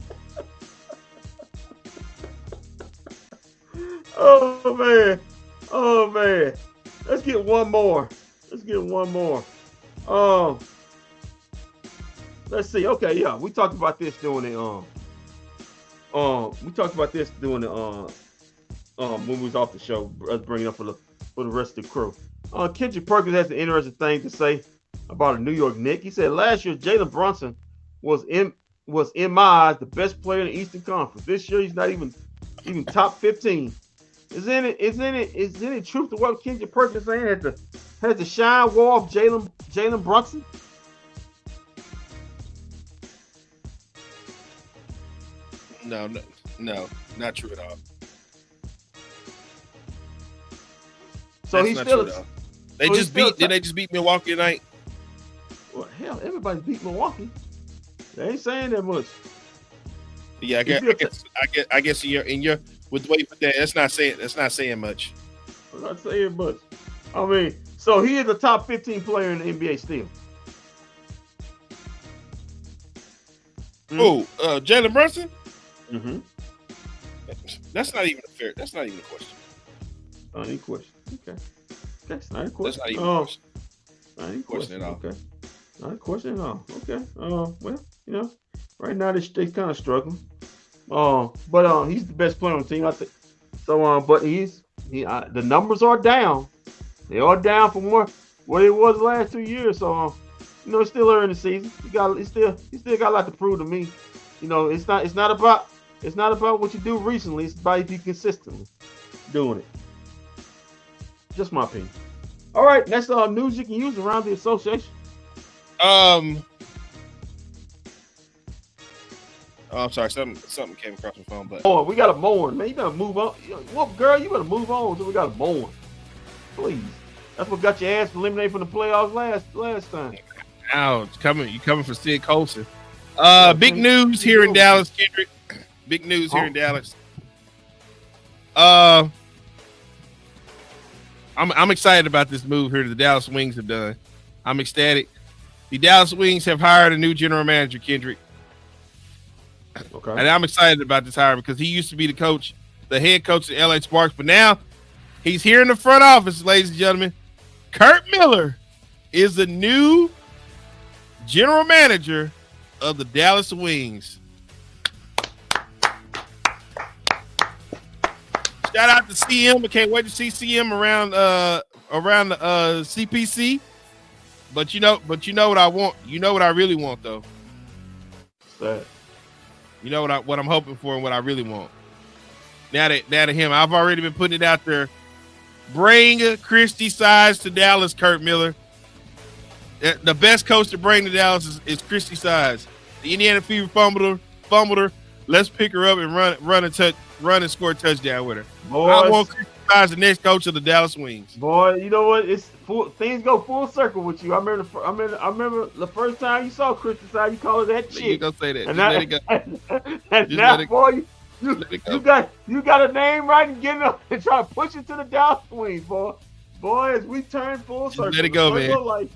Oh man. Let's get one more. Let's see. Okay, yeah, we talked about this during the when we was off the show. Us bringing up for the rest of the crew. Kendrick Perkins has an interesting thing to say about a New York Knicks. He said last year Jalen Brunson was in my eyes the best player in the Eastern Conference. This year he's not even top 15. Is any truth to what Kendrick Perkins saying? Has the shine wore off Jalen Brunson? No, not true at all. So he's still. They just beat Milwaukee tonight. Well, hell, everybody beat Milwaukee. They ain't saying that much. Yeah, I guess in your with the way you put that, that's not saying much. I'm not saying much. I mean, so he is a top 15 player in the NBA still. Oh, Jalen Brunson. Mm-hmm. That's not even a question. Not any question. Okay. That's not a question. That's not even a question. Not any question at all. Okay. Not a question at all. Okay. Well, right now they're kind of struggling. But he's the best player on the team, I think. So, but the numbers are down. They are down from what it was the last 2 years. So, it's still early in the season. He still got a lot to prove to me. It's not about what you do recently. It's about if you consistently doing it. Just my opinion. All right, that's news you can use around the association. I'm sorry, something came across my phone, but we got a mourn, man. You better move on. What girl? You better move on until we got a mourn. Please. That's what got your ass eliminated from the playoffs last time. Now you coming for Sid Colson. Big news here in Dallas, Kendrick. Big news here in Dallas. I'm excited about this move here that the Dallas Wings have done. I'm ecstatic. The Dallas Wings have hired a new general manager, Kendrick. Okay. And I'm excited about this hire because he used to be the head coach of LA Sparks, but now he's here in the front office, ladies and gentlemen. Kurt Miller is the new general manager of the Dallas Wings. Shout out to CM. I can't wait to see CM around the CPC. But you know what I want. You know what I really want though. That. You know what I'm hoping for and what I really want. Now that him, I've already been putting it out there. Bring Christy Sides to Dallas, Kurt Miller. The best coach to bring to Dallas is Christy Sides. The Indiana Fever fumbled her. Let's pick her up and run and score a touchdown with her. Boys, I want Christy Sides, the next coach of the Dallas Wings. Boy, you know what? Things go full circle with you. I remember the first time you saw Christy Sides, you called her that chick. You gonna say that? And let it go. And now, boy, you got a name right and getting up and try to push it to the Dallas Wings, boy. Boy, as we turn full circle. Let it go, man.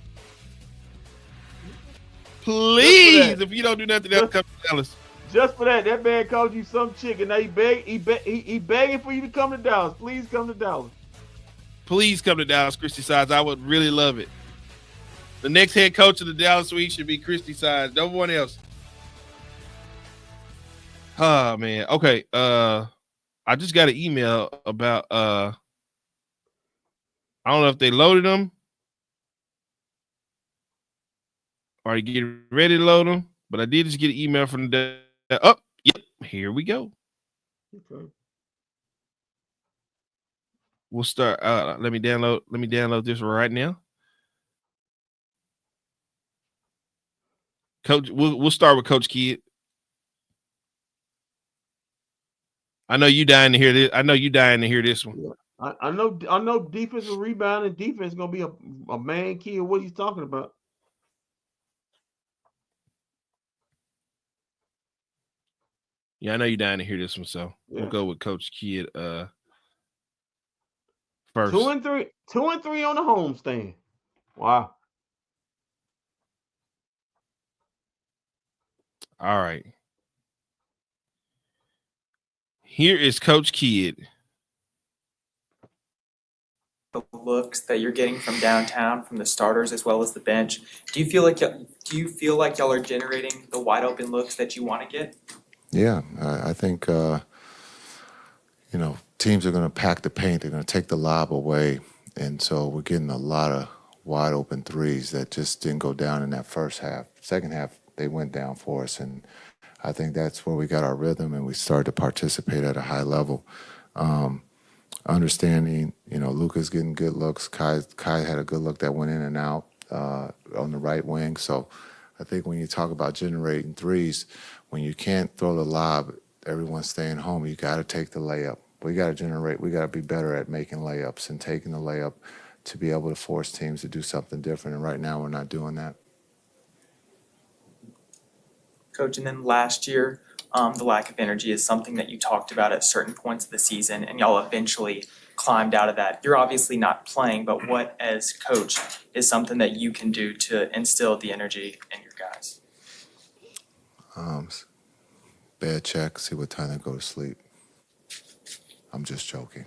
Please, if you don't do nothing else, come to Dallas. Just for that man called you some chick, and now he begging for you to come to Dallas. Please come to Dallas. Please come to Dallas, Christy Sides. I would really love it. The next head coach of the Dallas Wings should be Christy Sides. No one else. Oh man. Okay. I just got an email about I don't know if they loaded them or get ready to load them, but I did just get an email from the yep, here we go. Okay. We'll start. Let me download this right now. Coach, we'll start with Coach Kidd. I know you dying to hear this. One. Yeah. I know defensive rebound and defense is gonna be a man key of what he's talking about. Yeah, I know you're dying to hear this one, so we'll go with Coach Kidd first. 2 and 3 on the homestand. Wow. All right. Here is Coach Kidd. The looks that you're getting from downtown, from the starters as well as the bench, do you feel like y'all are generating the wide open looks that you want to get? Yeah, I think teams are going to pack the paint. They're going to take the lob away, and so we're getting a lot of wide open threes that just didn't go down in that first half. Second half, they went down for us, and I think that's where we got our rhythm and we started to participate at a high level. Understanding, Luka's getting good looks. Kai had a good look that went in and out on the right wing. So I think when you talk about generating threes, when you can't throw the lob, everyone's staying home, you got to take the layup. We got to be better at making layups and taking the layup to be able to force teams to do something different. And right now we're not doing that. Coach, and then last year, the lack of energy is something that you talked about at certain points of the season, and y'all eventually climbed out of that. You're obviously not playing, but what, as coach, is something that you can do to instill the energy in your guys? Bed check, see what time they go to sleep. I'm just joking.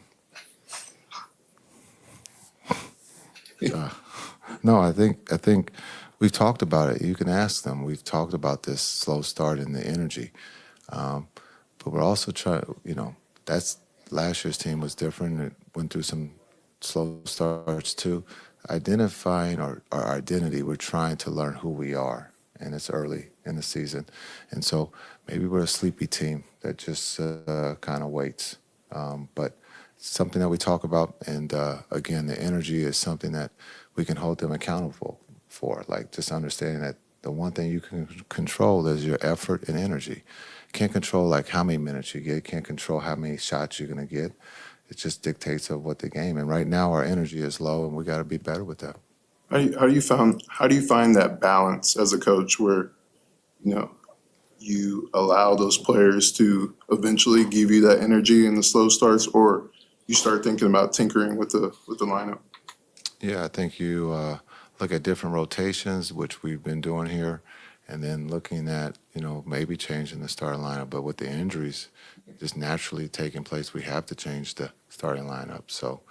No, I think we've talked about it. You can ask them. We've talked about this slow start and the energy. But we're also trying, that's last year's team was different. It went through some slow starts too. Identifying our identity, we're trying to learn who we are, and it's early in the season. And so maybe we're a sleepy team that just kind of waits. But it's something that we talk about, and again, the energy is something that we can hold them accountable for, like just understanding that the one thing you can control is your effort and energy. Can't control like how many minutes you get, can't control how many shots you're going to get. It just dictates of what the game. And right now our energy is low, and we got to be better with that. How do you find that balance as a coach where, you allow those players to eventually give you that energy in the slow starts, or you start thinking about tinkering with the lineup? Yeah, I think you look at different rotations, which we've been doing here, and then looking at, maybe changing the starting lineup. But with the injuries just naturally taking place, we have to change the starting lineup. So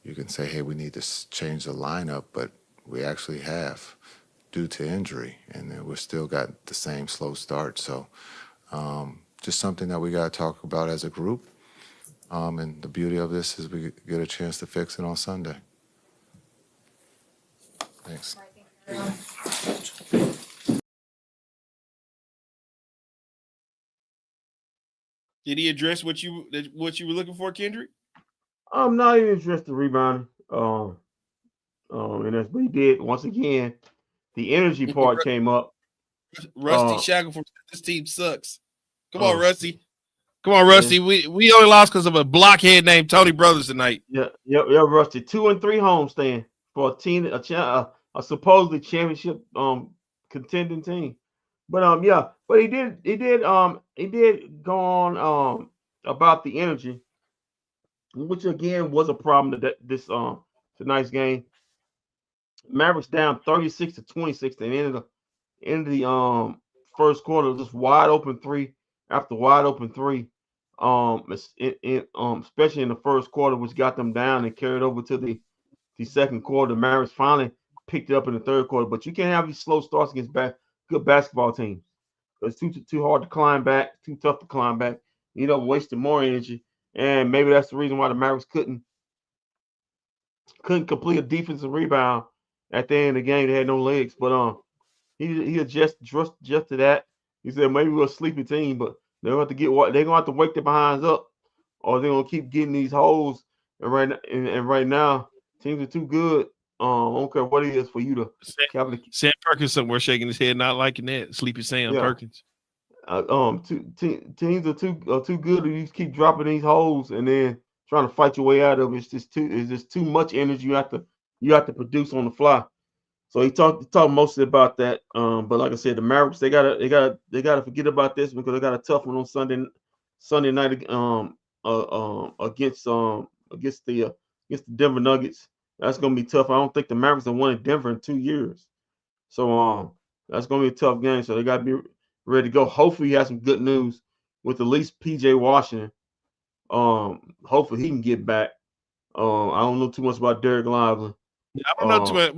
you can say, hey, we need to change the lineup, but we actually have due to injury, and then we've still got the same slow start. So just something that we got to talk about as a group. And the beauty of this is we get a chance to fix it on Sunday. Thanks. Did he address what you were looking for, Kendrick? I'm not even interested in rebounding. And that's what he did. Once again, the energy part came up. Rusty Shackelford, this team sucks. Come on, Rusty. Come on, Rusty. Yeah. We only lost because of a blockhead named Tony Brothers tonight. Yeah, Rusty. 2 and 3 homestand for a team, a supposedly championship contending team. But but he did go on about the energy, which again was a problem to this tonight's game. Mavericks down 36-26 at the end of the first quarter, just wide open three after wide open three. Especially in the first quarter, which got them down and carried over to the second quarter. The Mavericks finally picked it up in the third quarter. But you can't have these slow starts against good basketball teams. It's too hard to climb back, too tough to climb back. You know, wasting more energy, and maybe that's the reason why the Mavericks couldn't complete a defensive rebound at the end of the game. They had no legs, but he adjusted to that. He said maybe we're a sleepy team, but they're going to they're going to have to wake their behinds up, or they're going to keep getting these holes. And right now, teams are too good. I don't care what it is for you to Sam Perkins somewhere shaking his head, not liking that. Sleepy Sam Perkins. Teams are too good to keep dropping these holes and then trying to fight your way out of it. It's just too much energy you have to produce on the fly. So he talked mostly about that. But like I said, the Mavericks they gotta forget about this because they got a tough one on Sunday night against the Denver Nuggets. That's gonna be tough. I don't think the Mavericks have won in Denver in 2 years. So that's gonna be a tough game. So they gotta be ready to go. Hopefully he has some good news with at least PJ Washington. Hopefully he can get back. I don't know too much about Derek Lively. I don't know too much.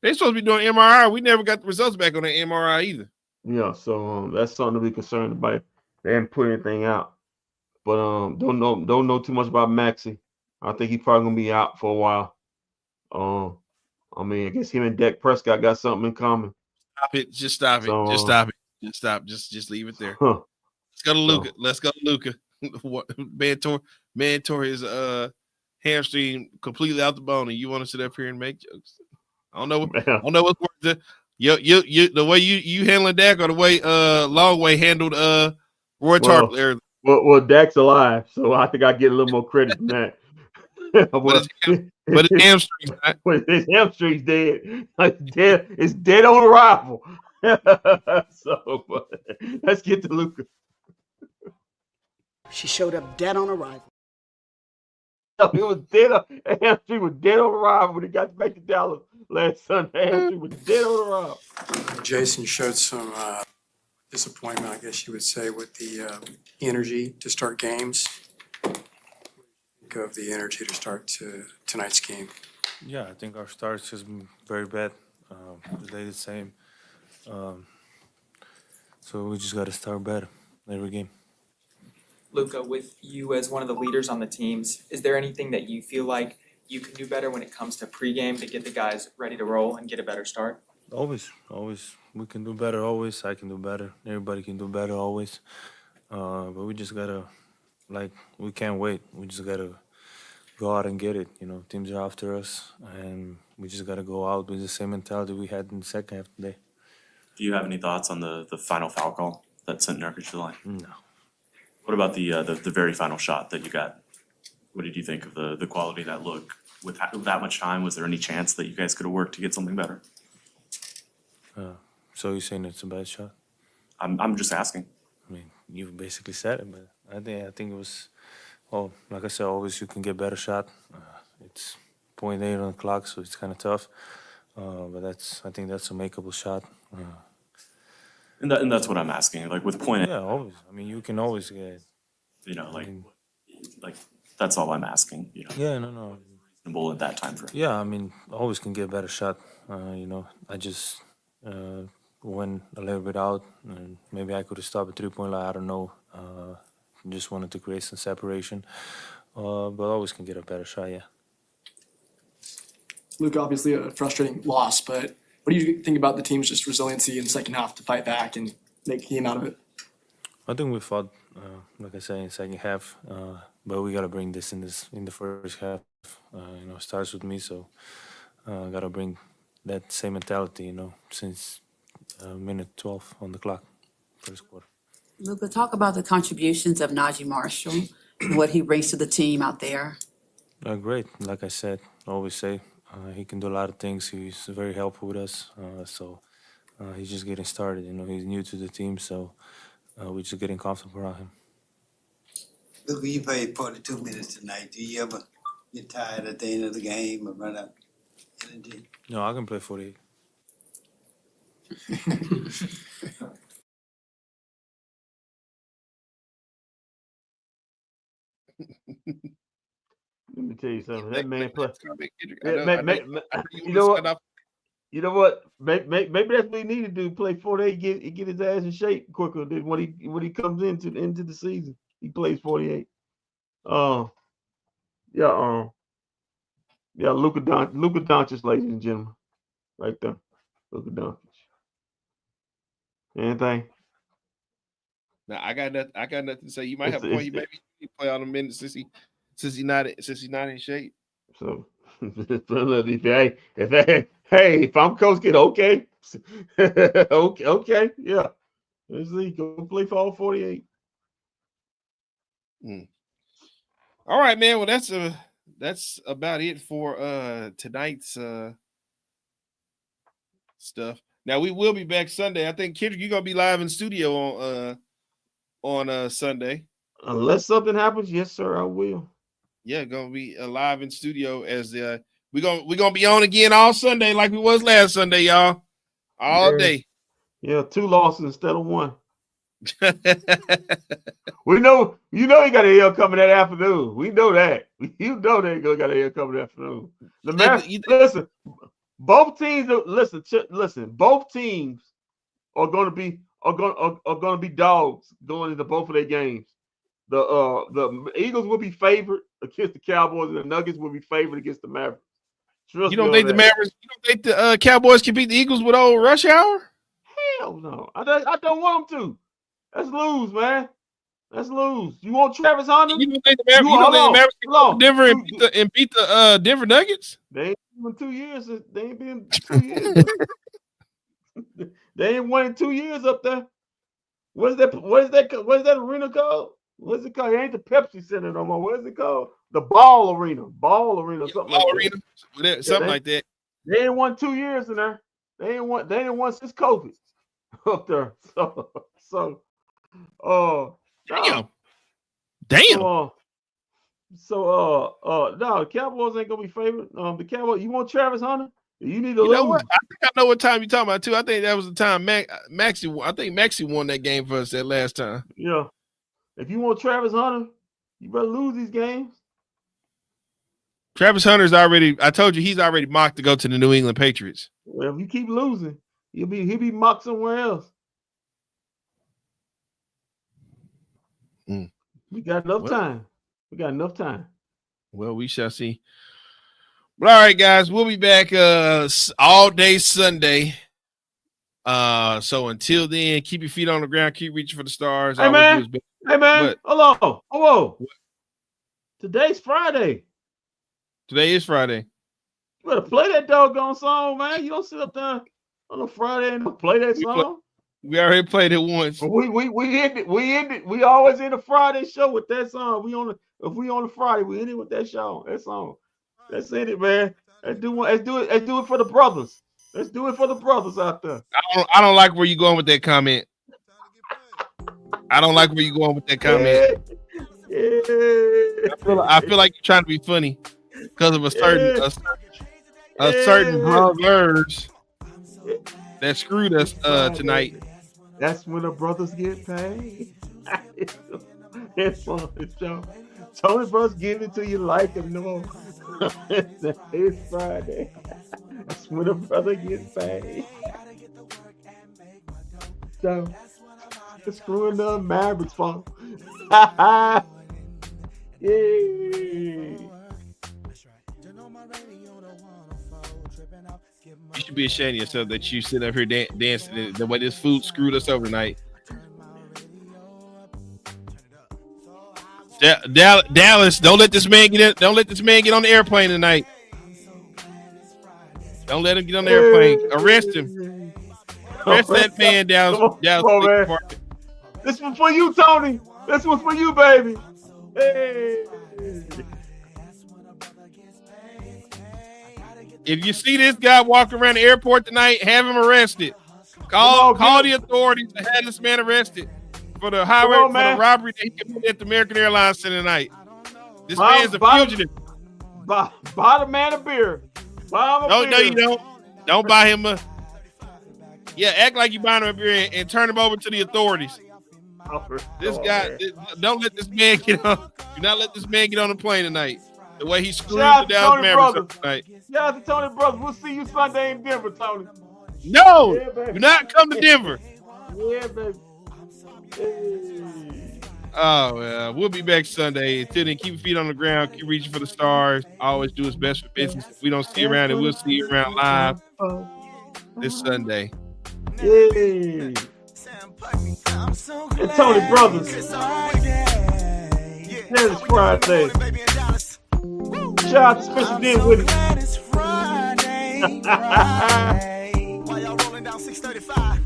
They're supposed to be doing MRI. We never got the results back on the MRI either. Yeah, so that's something to be concerned about. They haven't put anything out, but don't know too much about Maxey. I think he's probably gonna be out for a while. I mean, I guess him and Dak Prescott got something in common. Stop it! Just stop it! So, just stop it! Just stop! Just leave it there. Let's go to Luka. Let's go to Luka. Man tore his hamstring completely out the bone, and you want to sit up here and make jokes? I don't know what's worse. The way you handling Dak or the way Longway handled Roy Tarpley. Well, Dak's alive, so I think I get a little more credit from that. but his hamstrings, his hamstrings dead. It's dead on arrival. So let's get to Luka. She showed up dead on arrival. It was dead. Hamstring was dead on arrival when he got back to Dallas last Sunday. Hamstring was dead on arrival. Jason showed some disappointment, I guess you would say, with the energy to start games. Think of the energy to start tonight's game. Yeah, I think our starts has been very bad. Today the same. So we just got to start better every game. Luka, with you as one of the leaders on the teams, is there anything that you feel like you can do better when it comes to pregame to get the guys ready to roll and get a better start? Always. We can do better always. I can do better. Everybody can do better always. But we just got to, we can't wait. We just got to go out and get it. You know, teams are after us, and we just got to go out with the same mentality we had in the second half today. Do you have any thoughts on the final foul call that sent Nurkic to the line? No. What about the very final shot that you got? What did you think of the quality of that look? With that much time, was there any chance that you guys could have worked to get something better? So you're saying it's a bad shot? I'm just asking. I mean, you basically said it, but I think it was. Well, like I said, always you can get better shot. It's 0.8 on the clock, so it's kind of tough. But I think that's a makeable shot. And that's what I'm asking. Like with point. Yeah, always. I mean, you can always get. You know, like that's all I'm asking. You know. Yeah, no. Reasonable at that time frame. Yeah, I mean, always can get a better shot. You know, I just went a little bit out, and maybe I could have stopped a 3-point line. I don't know. Just wanted to create some separation, but always can get a better shot. Yeah. Luka, obviously a frustrating loss, but what do you think about the team's just resiliency in the second half to fight back and make a game out of it? I think we fought, like I said, in the second half, but we gotta bring this in the first half. You know, it starts with me, so gotta bring that same mentality. You know, since minute 12 on the clock, first quarter. Luka, talk about the contributions of Najee Marshall and what he brings to the team out there. Great, like I said, always say. He can do a lot of things. He's very helpful with us. So he's just getting started. You know, he's new to the team, so we're just getting comfortable around him. Luka, you played 42 minutes tonight. Do you ever get tired at the end of the game or run out of energy? No, I can play 48. Let me tell you something. That man play. You know what? You know what? Maybe that's what he need to do. Play 48, get his ass in shape quicker than when he comes into the season. He plays 48. Yeah. Yeah. Luka Doncic, ladies and gentlemen, right there. Luka Doncic. Anything? Now I got nothing to say. You might have a point. He maybe play all the minutes since he's not in shape. So if I'm Coach Kid, okay. okay, yeah. Let's see. Go play for all 48. All right, man. Well, that's about it for tonight's stuff. Now we will be back Sunday. I think Kendrick, you're gonna be live in studio on Sunday. Unless something happens, yes, sir, I will. Yeah, gonna be live in studio as we're gonna be on again all Sunday like we was last Sunday, y'all. All day. Yeah, 2 losses instead of 1. We know he got an L coming that afternoon. We know that. You know they got an L coming that afternoon. The listen, both teams both teams are gonna be dogs going into both of their games. The Eagles will be favored against the Cowboys, and the Nuggets will be favored against the Mavericks. You don't think the Mavericks? You don't think the Cowboys can beat the Eagles with old rush hour? Hell no! I don't want them to. Let's lose, man. Let's lose. You want Travis Hunter? You don't think the Mavericks can go to Denver and beat the Denver Nuggets? They ain't been 2 years. They ain't been 2 years. They ain't won in 2 years up there. What is that arena called? What's it called? It ain't the Pepsi Center no more. What is it called? The Ball Arena, something like that. They ain't won 2 years in there. They ain't won since COVID up there. Damn. No, the Cowboys ain't gonna be favored. The Cowboys, you want Travis Hunter? You need to lose. Know what? I think I know what time you're talking about too. I think that was the time Maxie won that game for us that last time. Yeah. If you want Travis Hunter, you better lose these games. Travis Hunter's I told you he's already mocked to go to the New England Patriots. Well, if you keep losing, he'll be mocked somewhere else. We got enough time. Well, we shall see. But all right, guys, we'll be back all day Sunday. So until then, keep your feet on the ground, keep reaching for the stars. Hey man, hello. Today's Friday. Today is Friday. You better play that doggone song, man. You don't sit up there on a Friday and play that song. We already played it once. We ended. We always end a Friday show with that song. If we on a Friday, we end it with that song. Let's end it, man. Let's do it for the brothers. Let's do it for the brothers out there. I don't like where you're going with that comment. I don't like where you're going with that comment. I feel like you're trying to be funny because of a certain brothers that screwed us tonight. That's when the brothers get paid. It's fun. Tony Brothers give it to you like them. No, it's Friday. That's when the brother gets paid. So, it's screwing the Mavericks fun. Yay. You should be ashamed of yourself that you sit up here dancing the way this food screwed us over tonight. Dallas, don't let this man get on the airplane tonight. Don't let him get on the airplane. Arrest him. Arrest that man, Dallas. Come on, man. This one for you, Tony. This one for you, baby. Hey. If you see this guy walking around the airport tonight, have him arrested. Call the authorities to have this man arrested for the for the robbery that he committed at the American Airlines Center tonight. This man's a fugitive. Buy the man a beer. No, you don't. Don't buy him a. Yeah, act like you buying him a beer and turn him over to the authorities. This guy, don't let this man get on. Do not let this man get on the plane tonight. The way he screwed Shout the out to Dallas Tony Mavericks Brothers. tonight. Shout out to Tony Brothers. We'll see you Sunday in Denver, Tony. No, Yeah, baby. do not come to Denver. Yeah, baby. Hey. Oh, well, we'll be back Sunday. Until then, keep your feet on the ground. Keep reaching for the stars. Always do what's best for business. If we don't see you around, and we'll see you around live this Sunday. Yay. It's Tony Brothers. It's Friday. Shout out to Spencer Dinwiddie. While y'all rolling down 635.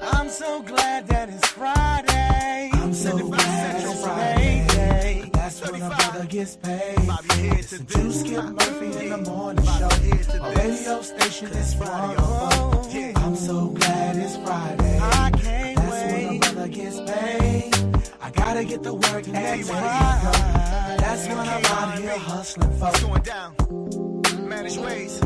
I'm so glad that it's Friday. I'm so glad it's Friday. That's when a brother gets paid. Listen to Skip Murphy in the morning show. My radio station is Friday. I'm so glad it's Friday. I can't wait. That's when a brother gets paid. I gotta get to work and that's right. That's when I'm out here hustling, folks. Going down. Managed ways.